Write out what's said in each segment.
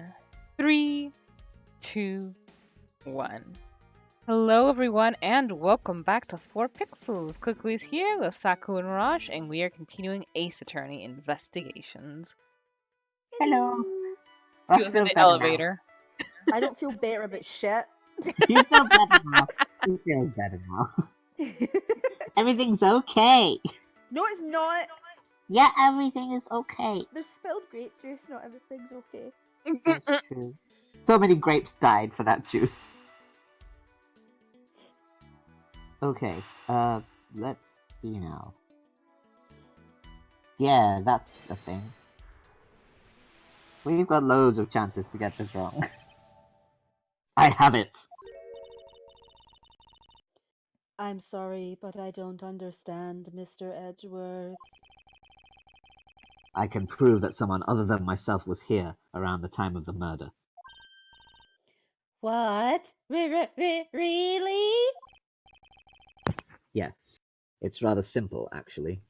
in 3, 2, 1. Hello, everyone, and welcome back to 4 Pixels. Quickly's here with Saku and Raj, and we are continuing Ace Attorney investigations. Hello. She Rush was in feels the better elevator. I don't feel better about shit. now. You feel better now. He feels better now. Everything's okay. No, it's not. Yeah, everything is okay. There's spilled grape juice. Not everything's okay. That's true. So many grapes died for that juice. Okay, let's see now. Yeah, that's the thing. We've got loads of chances to get this wrong. I have it! I'm sorry, but I don't understand, Mr. Edgeworth. I can prove that someone other than myself was here around the time of the murder. What? Really? Yes, it's rather simple, actually.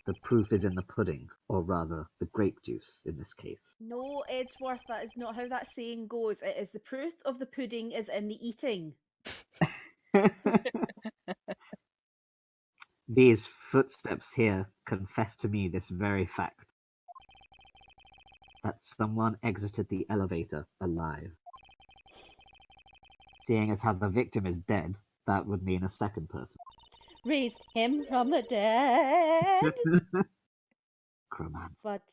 The proof is in the pudding, or rather, the grape juice in this case. No, Edgeworth, that is not how that saying goes. It is the proof of the pudding is in the eating. These footsteps here confess to me this very fact. That someone exited the elevator alive. Seeing as how the victim is dead, that would mean a second person. Raised him from the dead? Cromance. But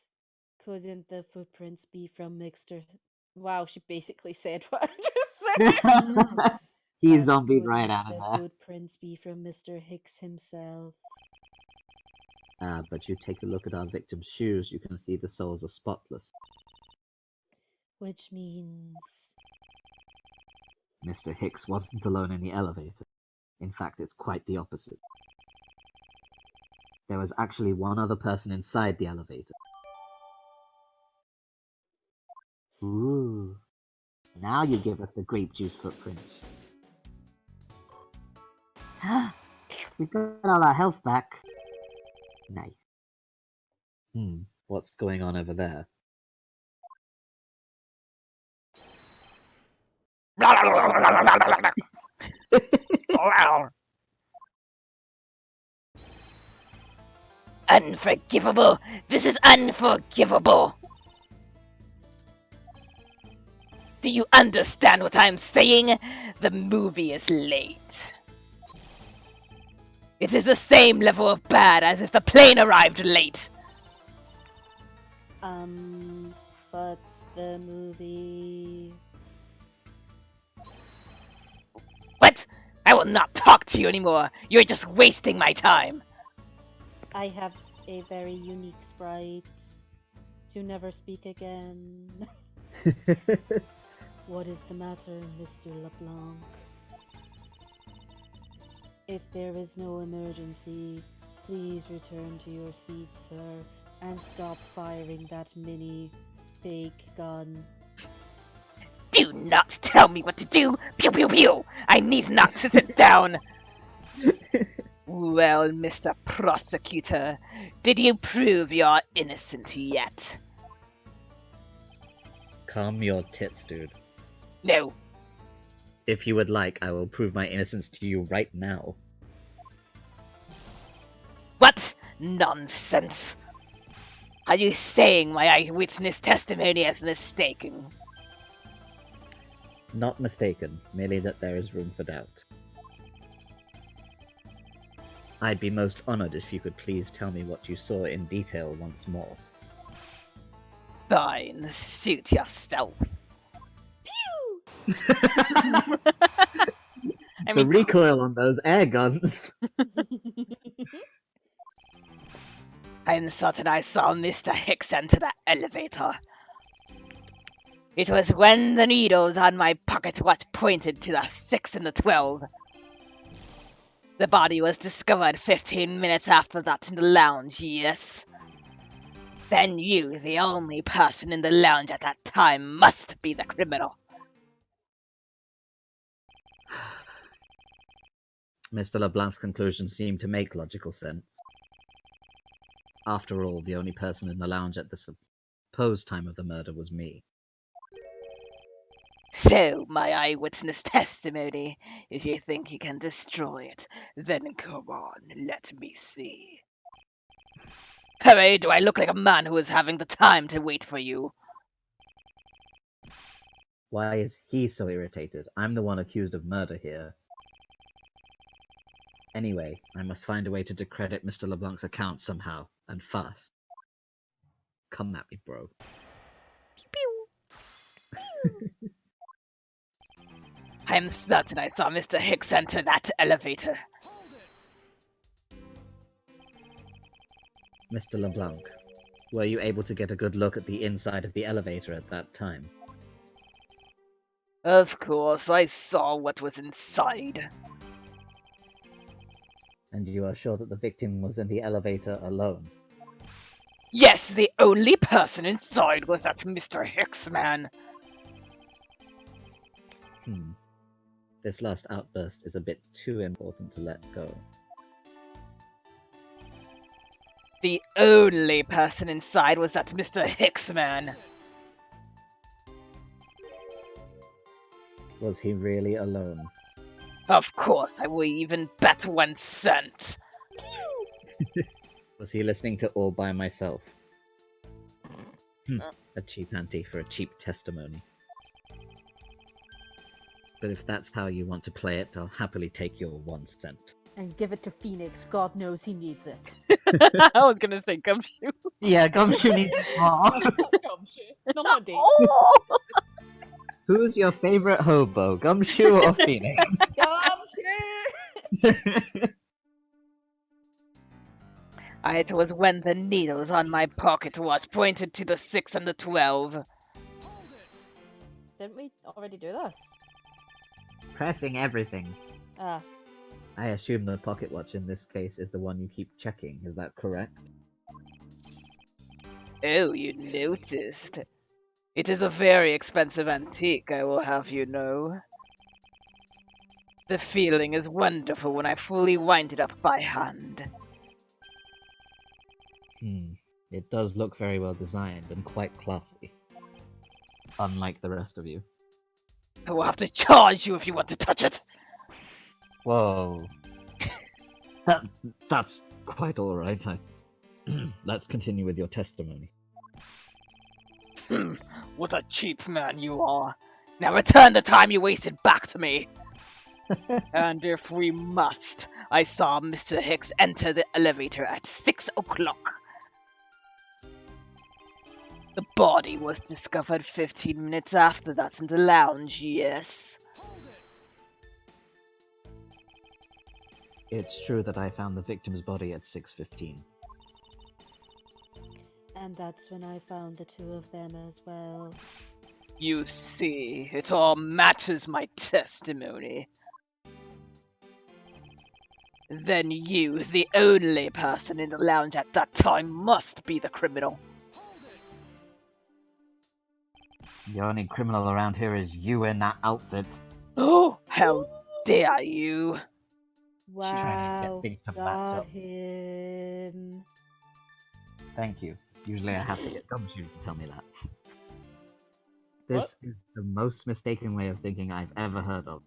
couldn't the footprints be from Mr. Wow, she basically said what I just said. He But zombied right couldn't out the of there. footprints be from Mr. Hicks himself? But you take a look at our victim's shoes, you can see the soles are spotless. Which means... Mr. Hicks wasn't alone in the elevator. In fact, it's quite the opposite. There was actually one other person inside the elevator. Ooh. Now you give us the grape juice footprints. We got all our health back. Nice. What's going on over there? Unforgivable! This is unforgivable! Do you understand what I'm saying? The movie is late. It is the same level of bad as if the plane arrived late. But the movie... What? I will not talk to you anymore. You're just wasting my time. I have a very unique sprite. To never speak again. What is the matter, Mr. LeBlanc? If there is no emergency, please return to your seat, sir, and stop firing that mini fake gun. Do not tell me what to do. Pew pew pew. I need not to sit down. Well, Mr. Prosecutor, did you prove you're innocent yet? Calm your tits, dude. No. If you would like, I will prove my innocence to you right now. What nonsense! Are you saying my eyewitness testimony is mistaken? Not mistaken, merely that there is room for doubt. I'd be most honored if you could please tell me what you saw in detail once more. Fine, suit yourself. Pew! The recoil on those air guns! I'm certain I saw Mr. Hicks enter the elevator. It was when the needles on my pocket watch pointed to the 6 and the 12. The body was discovered 15 minutes after that in the lounge, yes. Then you, the only person in the lounge at that time, must be the criminal. Mr. LeBlanc's conclusions seem to make logical sense. After all, the only person in the lounge at the supposed time of the murder was me. So, my eyewitness testimony, if you think you can destroy it, then come on, let me see. Hurry, do I look like a man who is having the time to wait for you? Why is he so irritated? I'm the one accused of murder here. Anyway, I must find a way to discredit Mr. LeBlanc's account somehow, and fast. Come at me, bro. Pew, pew. I'm certain I saw Mr. Hicks enter that elevator. Mr. LeBlanc, were you able to get a good look at the inside of the elevator at that time? Of course, I saw what was inside. And you are sure that the victim was in the elevator alone? Yes, the only person inside was that Mr. Hicks man. This last outburst is a bit too important to let go. The only person inside was that Mr. Hicks man. Was he really alone? Of course, I will even bet 1 cent. Was he listening to All by Myself? A cheap ante for a cheap testimony. But if that's how you want to play it, I'll happily take your 1 cent. And give it to Phoenix. God knows he needs it. I was gonna say gumshoe. Yeah, Gumshoe needs more. Gumshoe. Not on a date. Oh! Who's your favorite hobo, Gumshoe or Phoenix? Gumshoe! It was when the needles on my pocket watch pointed to the 6 and the 12. Didn't we already do this? Pressing everything. Ah, I assume the pocket watch in this case is the one you keep checking, is that correct? Oh, you noticed. It is a very expensive antique, I will have you know. The feeling is wonderful when I fully wind it up by hand. It does look very well designed and quite classy. Unlike the rest of you. I will have to charge you if you want to touch it. Whoa. That's quite alright. Let's continue with your testimony. What a cheap man you are. Now return the time you wasted back to me. And if we must, I saw Mr. Hicks enter the elevator at 6 o'clock. The body was discovered 15 minutes after that in the lounge, yes. It's true that I found the victim's body at 6:15. and that's when I found the two of them as well. You see, it all matters, my testimony. Then you, the only person in the lounge at that time, must be the criminal. The only criminal around here is you in that outfit. Oh, how dare you! She's trying to Wow, get things to match got up. him. Thank you. Usually I have to get Gumshoe to tell me that. This is the most mistaken way of thinking I've ever heard of.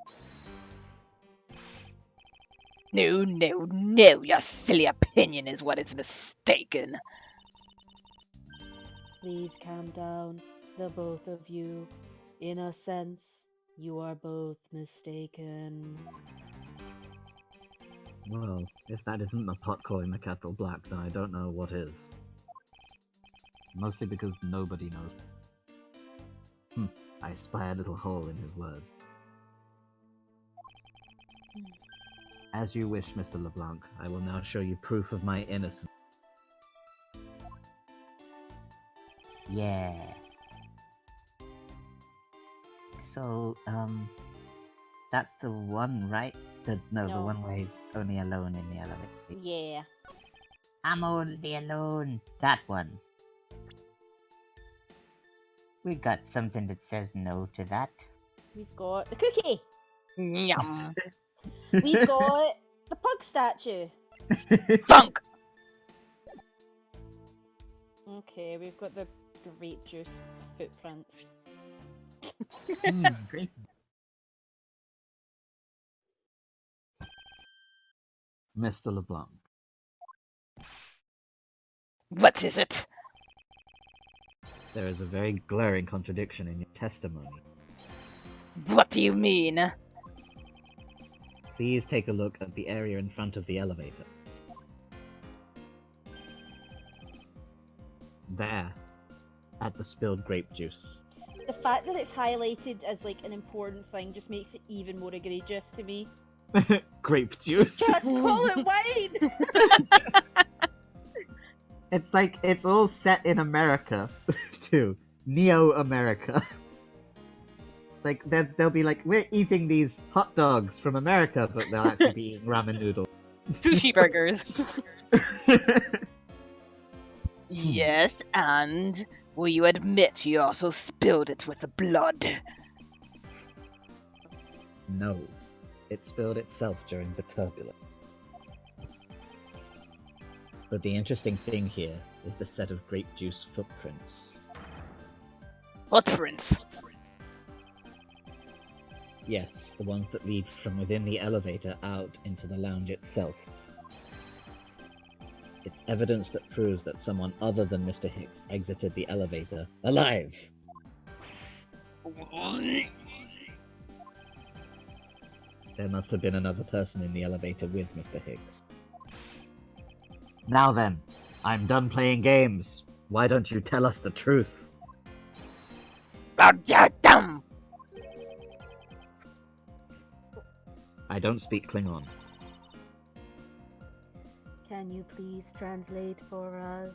No, no, no, your silly opinion is what is mistaken. Please calm down, the both of you. In a sense, you are both mistaken. Well, if that isn't the pot calling the kettle black, then I don't know what is. Mostly because nobody knows. I spy a little hole in his word. As you wish, Mr. LeBlanc, I will now show you proof of my innocence. Yeah. So, that's the one, right? The No. one where he's only alone in the elevator. Yeah. I'm only alone. That one. We got something that says no to that. We've got the cookie. Yum. We've got the pug statue. Funk! Okay, we've got the grape juice footprints. Great. Mr. LeBlanc, What is it? there is a very glaring contradiction in your testimony. What do you mean? Please take a look at the area in front of the elevator. There, at the spilled grape juice. The fact that it's highlighted as like an important thing just makes it even more egregious to me. Grape juice. Just call it wine! It's like, it's all set in America, too. Neo-America. Like, they'll be like, we're eating these hot dogs from America, but they'll actually be eating ramen noodles. Sushi burgers. Yes, and will you admit you also spilled it with the blood? No. It spilled itself during the turbulence. But the interesting thing here is the set of grape juice footprints. Footprints. Yes, the ones that lead from within the elevator out into the lounge itself. It's evidence that proves that someone other than Mr. Hicks exited the elevator alive. There must have been another person in the elevator with Mr. Hicks. Now then, I'm done playing games. Why don't you tell us the truth? Damn! I don't speak Klingon. Can you please translate for us?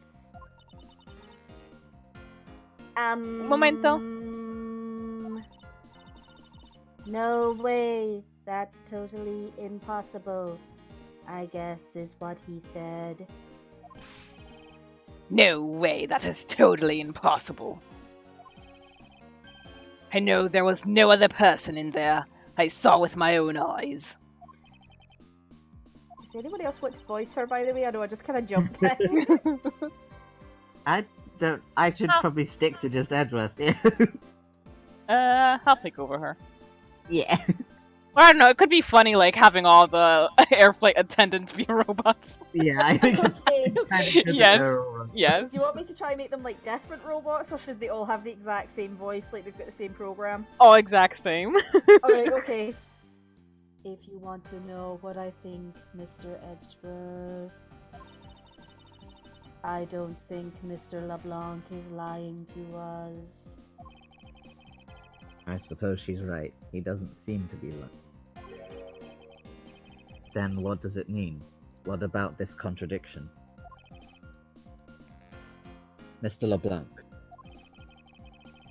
Momento. No way. That's totally impossible. I guess is what he said. No way, that is totally impossible. I know there was no other person in there. I saw with my own eyes. Does anybody else want to voice her, by the way? I know I just kind of jumped in. I should probably stick to just Edward. I'll take over her. Yeah. Well, I don't know, it could be funny, like, having all the air flight attendants be robots. Yeah, I think it's Okay, kind okay. of good that Yes. they're all wrong. Yes. Do you want me to try and make them like different robots, or should they all have the exact same voice, like they've got the same program? All exact same. Alright, okay. If you want to know what I think, Mr. Edgeworth, I don't think Mr. LeBlanc is lying to us. I suppose she's right. He doesn't seem to be lying. Then what does it mean? What about this contradiction? Mr. LeBlanc,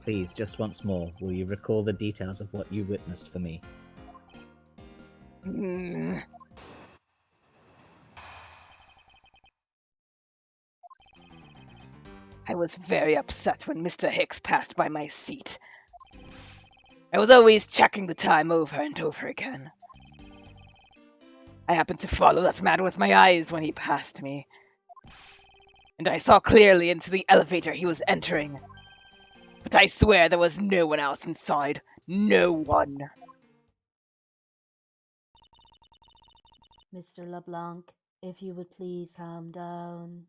please, just once more, will you recall the details of what you witnessed for me? I was very upset when Mr. Hicks passed by my seat. I was always checking the time over and over again. I happened to follow that man with my eyes when he passed me, and I saw clearly into the elevator he was entering. But I swear there was no one else inside. No one. Mr. LeBlanc, if you would please calm down.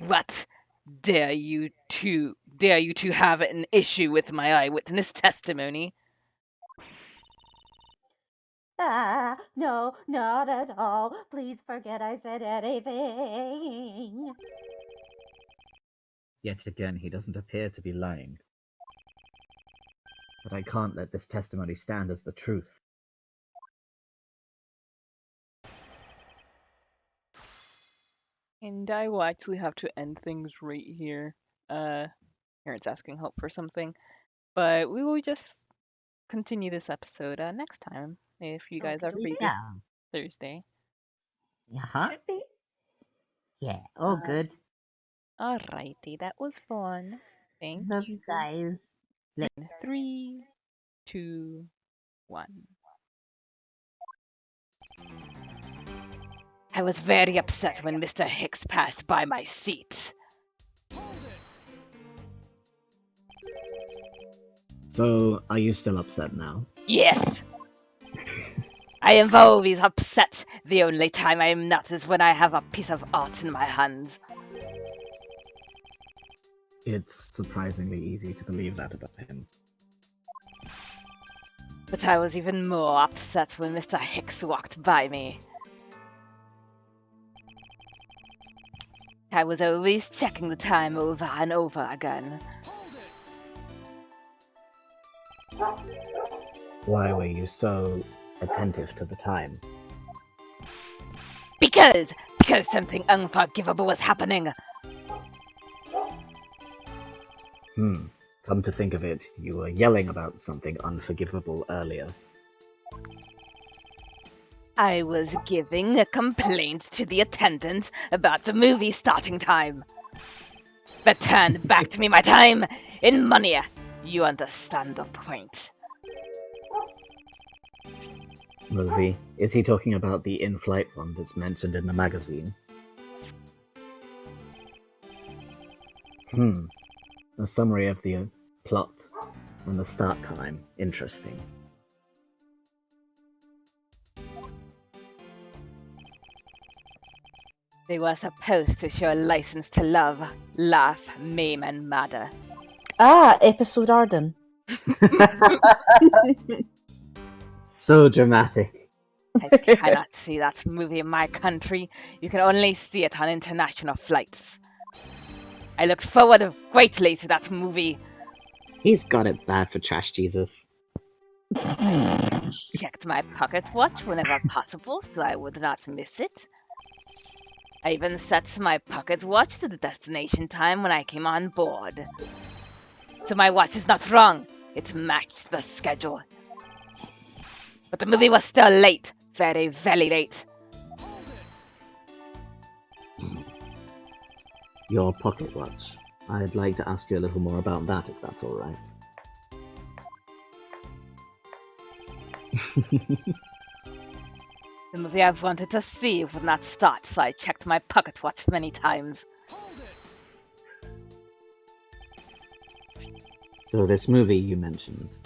What? Dare you to have an issue with my eyewitness testimony? Ah, no, not at all. Please forget I said anything. Yet again, he doesn't appear to be lying. But I can't let this testimony stand as the truth. And I will actually have to end things right here. Here it's asking help for something. But we will just continue this episode next time, if you guys are free this Thursday. Uh-huh. Should be. Yeah, all good. Alrighty, that was fun. Thank Love you guys. you. 3, 2, 1. I was very upset when Mr. Hicks passed by my seat. So, are you still upset now? Yes. I am always upset. The only time I am not is when I have a piece of art in my hands. It's surprisingly easy to believe that about him. But I was even more upset when Mr. Hicks walked by me. I was always checking the time over and over again. Why were you so attentive to the time? Because something unforgivable was happening. Come to think of it, you were yelling about something unforgivable earlier. I was giving a complaint to the attendant about the movie starting time. Return back to me my time in money. You understand the point. Movie? Is he talking about the in-flight one that's mentioned in the magazine? A summary of the plot and the start time. Interesting. They were supposed to show a license to love, laugh, maim, and murder. Ah, episode Arden. So dramatic. I cannot see that movie in my country. You can only see it on international flights. I looked forward greatly to that movie. He's got it bad for Trash Jesus. Checked my pocket watch whenever possible so I would not miss it. I even set my pocket watch to the destination time when I came on board. So my watch is not wrong. It matched the schedule. But the movie was still late. Very, very late. Your pocket watch. I'd like to ask you a little more about that, if that's alright. The movie I've wanted to see would not start, so I checked my pocket watch many times. So this movie you mentioned,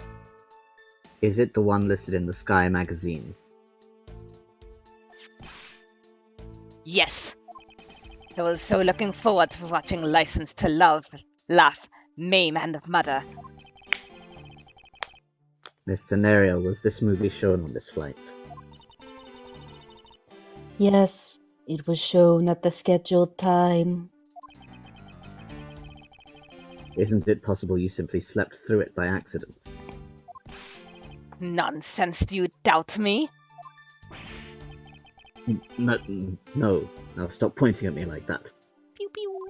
is it the one listed in the Sky magazine? Yes. I was so looking forward to watching License to Love, Laugh, Maim, and Murder. Mr. Neriel, was this movie shown on this flight? Yes, it was shown at the scheduled time. Isn't it possible you simply slept through it by accident? Nonsense, do you doubt me? No. Now stop pointing at me like that. Pew pew.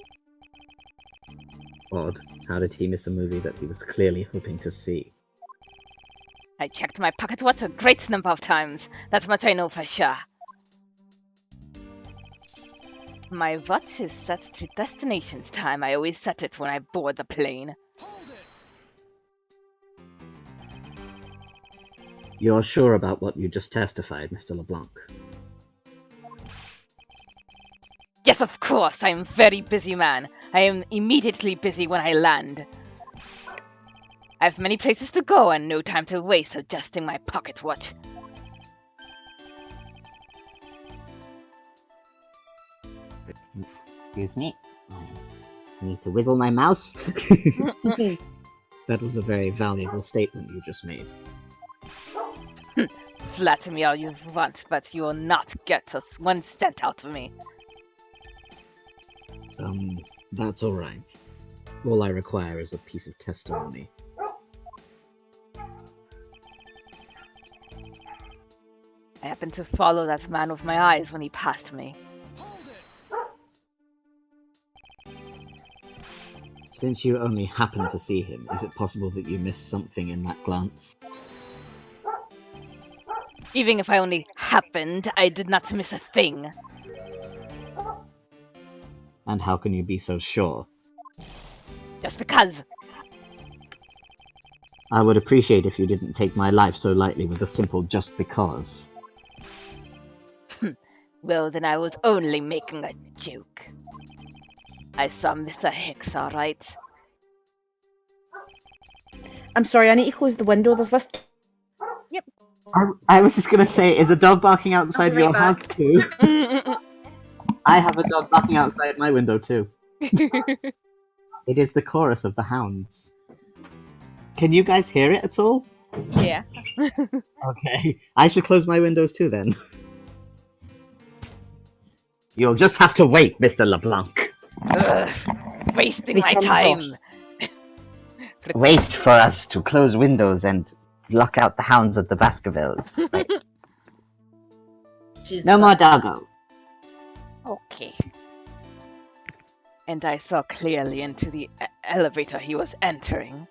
Odd. How did he miss a movie that he was clearly hoping to see? I checked my pocket watch a great number of times. That much I know for sure. My watch is set to destination's time. I always set it when I board the plane. You're sure about what you just testified, Mr. LeBlanc? Yes, of course. I am a very busy man. I am immediately busy when I land. I have many places to go and no time to waste adjusting my pocket watch. Excuse me. I need to wiggle my mouse. That was a very valuable statement you just made. Flatter me all you want, but you will not get us 1 cent out of me. That's alright. All I require is a piece of testimony. I happened to follow that man with my eyes when he passed me. Since you only happened to see him, is it possible that you missed something in that glance? Even if I only happened, I did not miss a thing. And how can you be so sure? Just because. I would appreciate if you didn't take my life so lightly with a simple just because. Well, then I was only making a joke. I saw Mr. Hicks, all right. I'm sorry, I need to close the window. There's this. I was just gonna say, is a dog barking outside I'll be right your back. house too? I have a dog barking outside my window too. It is the chorus of the hounds. Can you guys hear it at all? Yeah. Okay. I should close my windows too then. You'll just have to wait, Mr. LeBlanc. Ugh, wasting my Return time. frost. Wait for us to close windows and lock out the hounds of the Baskervilles. Right. No more doggo. Okay. And I saw clearly into the elevator he was entering.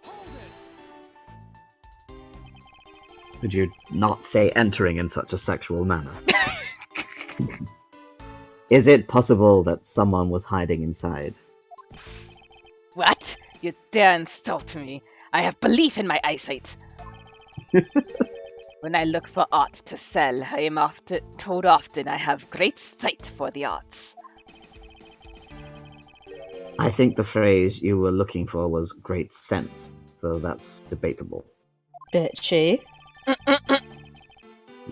Could you not say entering in such a sexual manner? Is it possible that someone was hiding inside? What? You dare insult me? I have belief in my eyesight. When I look for art to sell, I am told often I have great sight for the arts. I think the phrase you were looking for was great sense, so that's debatable. Bitchy.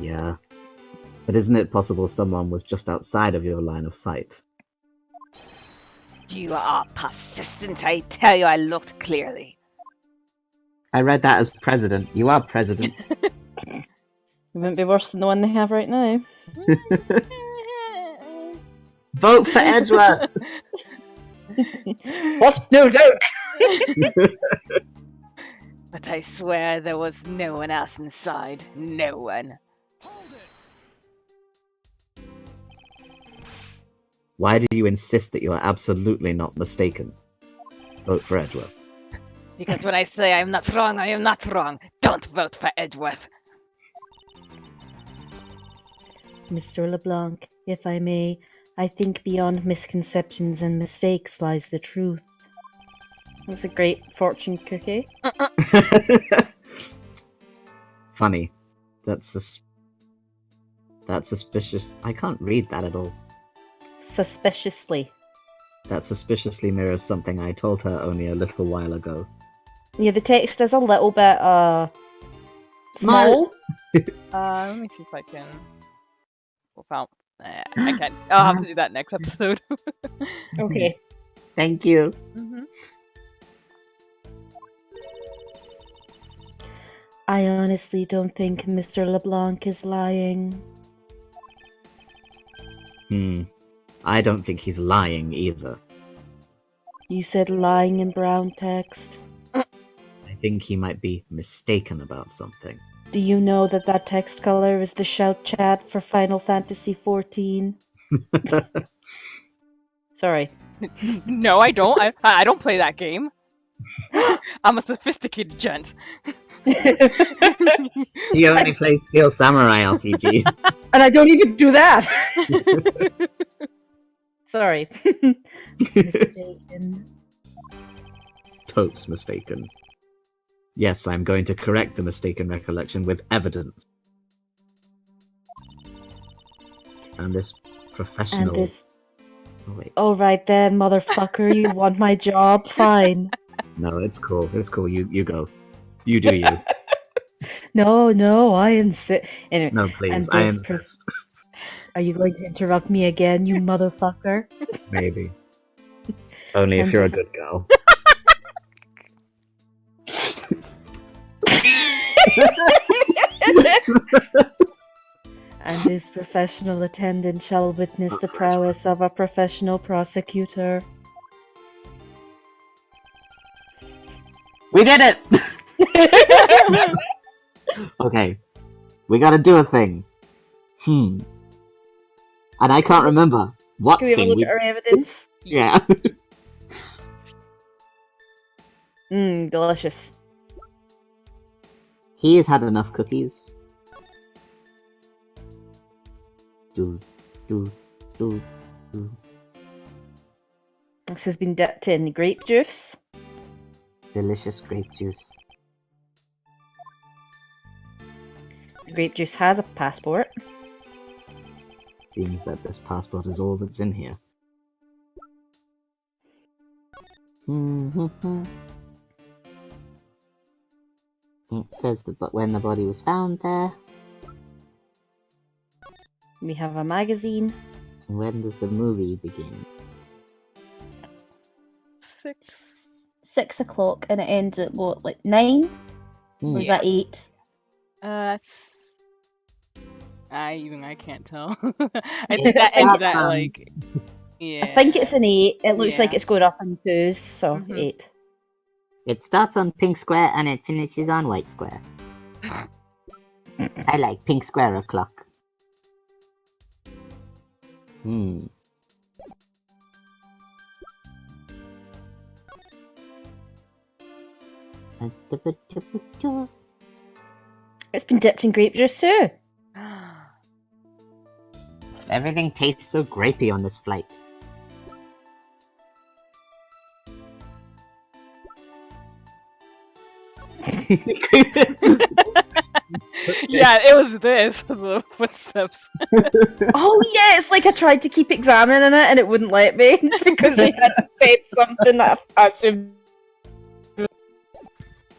Yeah. But isn't it possible someone was just outside of your line of sight? You are persistent. I tell you, I looked clearly. I read that as president. You are president. It wouldn't be worse than the one they have right now. Vote for Edgeworth! What's no doubt? But I swear there was no one else inside. No one. Why do you insist that you are absolutely not mistaken? Vote for Edgeworth. Because when I say I'm not wrong, I am not wrong. Don't vote for Edgeworth. Mr. LeBlanc, if I may, I think beyond misconceptions and mistakes lies the truth. That's a great fortune cookie. Funny. That's suspicious. I can't read that at all. Suspiciously. That suspiciously mirrors something I told her only a little while ago. Yeah, the text is a little bit, small. Let me see if I can. Without, I can't. I'll have to do that next episode. Okay. Thank you. Mm-hmm. I honestly don't think Mr. LeBlanc is lying. I don't think he's lying either. You said lying in brown text. I think he might be mistaken about something. Do you know that that text color is the shout chat for Final Fantasy XIV? Sorry. No, I don't. I don't play that game. I'm a sophisticated gent. He only plays Steel Samurai RPG. And I don't even do that! Sorry. Mistaken. Totes mistaken. Yes, I'm going to correct the mistaken recollection with evidence. And this professional... And this... Oh, wait. Alright then, motherfucker, you want my job? Fine. No, it's cool. It's cool. You go. You do you. No, I insist. Anyway, No, please. and I this insist. Are you going to interrupt me again, you motherfucker? Maybe. Only if And you're a this- good girl. And his professional attendant shall witness the prowess of a professional prosecutor. We did it! Okay. We gotta do a thing. And I can't remember what Can we have a thing look we... at our evidence? Yeah. Delicious. He has had enough cookies. Do. This has been dipped in grape juice. Delicious grape juice. The grape juice has a passport. Seems that this passport is all that's in here. It says that when the body was found there. We have a magazine. When does the movie begin? 6. 6 o'clock, and it ends at what, like 9? Or is that 8? That's. I can't tell. I think that ends at like. Yeah. I think it's an 8. It looks like Yeah. it's going up in 2s, so Mhm. 8. It starts on pink square and it finishes on white square. I like pink square o'clock. It's been dipped in grape juice too. Everything tastes so grapey on this flight. Yeah, it was this. The footsteps. Oh yeah, it's like I tried to keep examining it and it wouldn't let me because we had said something that I assumed.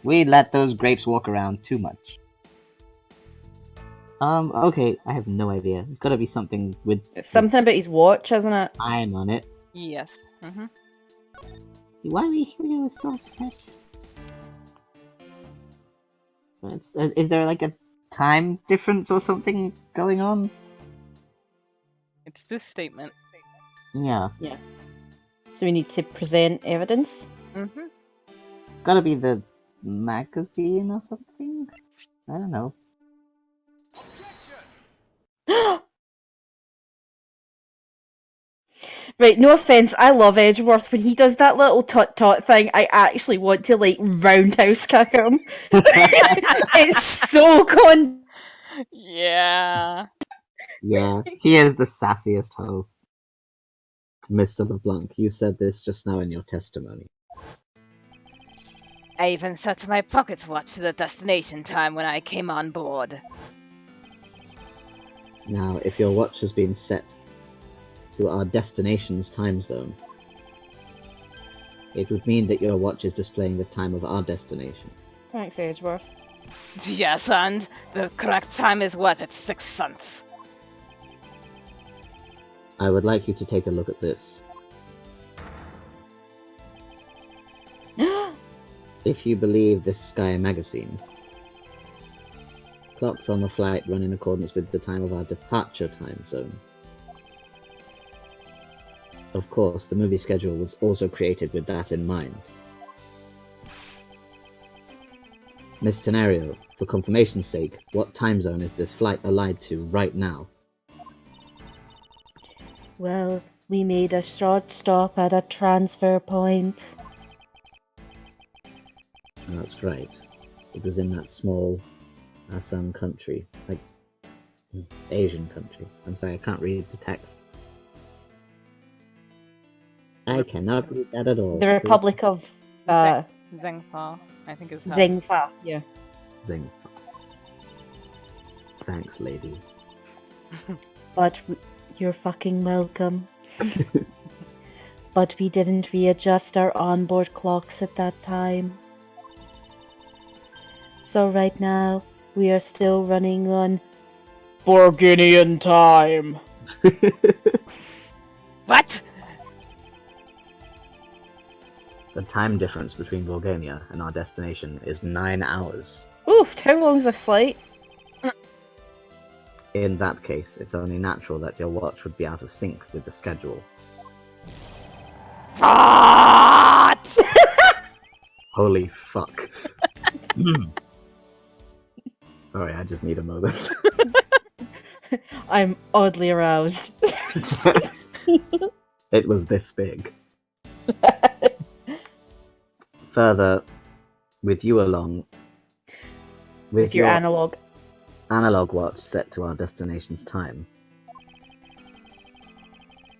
We let those grapes walk around too much. Okay, I have no idea. It's gotta be something with It's something about his watch, isn't it? time on it. Yes. Mm-hmm. Why are we here with so upset? Is there like a time difference or something going on? It's this statement. Yeah. So we need to present evidence. Mm-hmm. Gotta be the magazine or something? I don't know. Right, no offense, I love Edgeworth. When he does that little tut thing, I actually want to like roundhouse kick him. It's so con. Yeah. Yeah, he is the sassiest hoe. Mr. LeBlanc, you said this just now in your testimony. I even set my pocket watch to the destination time when I came on board. Now, if your watch has been set to our destination's time zone, it would mean that your watch is displaying the time of our destination. Thanks, Edgeworth. Yes, and the correct time is what? It's 6 cents. I would like you to take a look at this. If you believe this Sky magazine, clocks on the flight run in accordance with the time of our departure time zone. Of course, the movie schedule was also created with that in mind. Miss Tenario, for confirmation's sake, what time zone is this flight allied to right now? Well, we made a short stop at a transfer point. That's right. It was in that small Assam country, like Asian country. I'm sorry, I can't read the text. I cannot read that at all. The Republic of Zengfa, I think is how. Zengfa. Yeah. Zing. Thanks, ladies. But you're fucking welcome. But we didn't readjust our onboard clocks at that time. So right now, we are still running on Borginian time. What? The time difference between Bulgaria and our destination is 9 hours. Oof, how long's this flight? In that case, it's only natural that your watch would be out of sync with the schedule. What? Holy fuck. Sorry, I just need a moment. I'm oddly aroused. It was this big. Further, with you along, With your analog. analog watch set to our destination's time,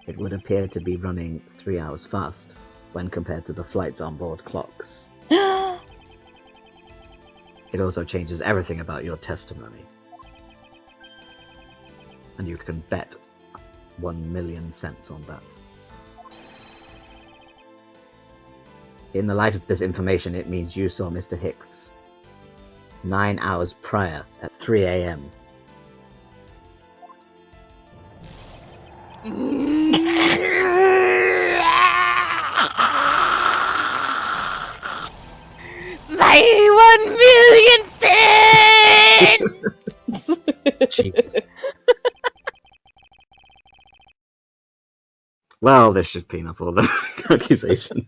it would appear to be running 3 hours fast when compared to the flight's onboard clocks. It also changes everything about your testimony. And you can bet 1,000,000 cents on that. In the light of this information, it means you saw Mr. Hicks 9 hours prior at 3 a.m. My 1,000,000 cents! Jesus. Well, this should clean up all the accusation.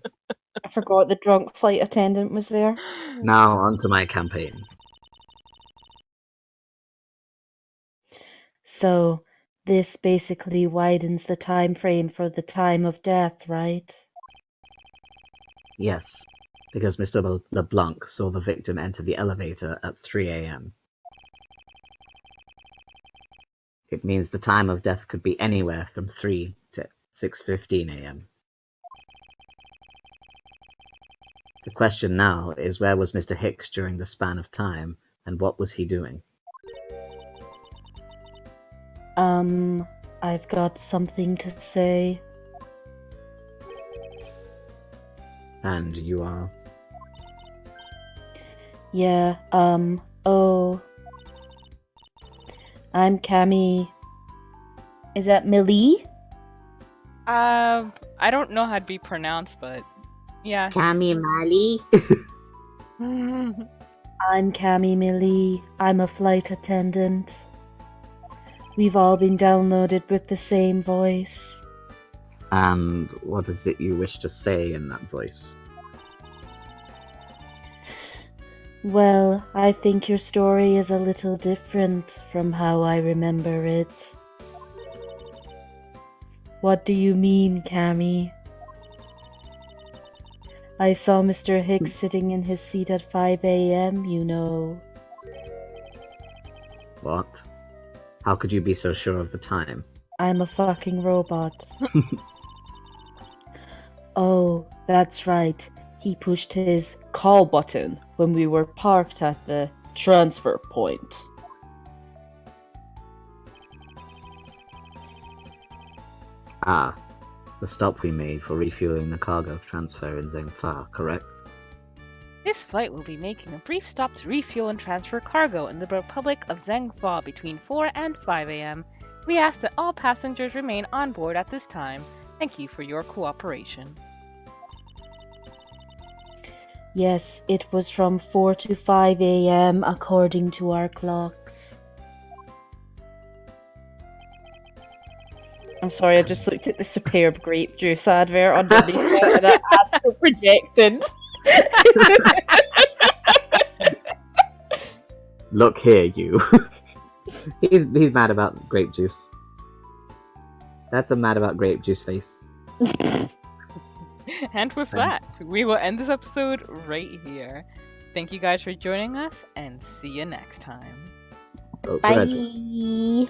I forgot the drunk flight attendant was there. Now, onto my campaign. So, this basically widens the time frame for the time of death, right? Yes, because Mr. LeBlanc saw the victim enter the elevator at 3 a.m. It means the time of death could be anywhere from 3 to 6:15 a.m. The question now is, where was Mr. Hicks during the span of time, and what was he doing? I've got something to say. And you are... Yeah, oh. I'm Cammy. Is that Millie? I don't know how to be pronounced, but yeah. Cammy Mali? I'm Cammy Millie. I'm a flight attendant. We've all been downloaded with the same voice. And what is it you wish to say in that voice? Well, I think your story is a little different from how I remember it. What do you mean, Cammy? I saw Mr. Hicks sitting in his seat at 5 a.m., you know. What? How could you be so sure of the time? I'm a fucking robot. Oh, that's right. He pushed his call button when we were parked at the transfer point. Ah, the stop we made for refueling the cargo transfer in Zengfa, correct? This flight will be making a brief stop to refuel and transfer cargo in the Republic of Zhengfa between 4 and 5 a.m. We ask that all passengers remain on board at this time. Thank you for your cooperation. Yes, it was from 4 to 5 a.m. according to our clocks. I'm sorry, I just looked at the superb grape juice advert underneath it and I astral projected. Look here, you. he's mad about grape juice. That's a mad about grape juice face. And with that, we will end this episode right here. Thank you guys for joining us, and see you next time. Oh, go ahead. Bye.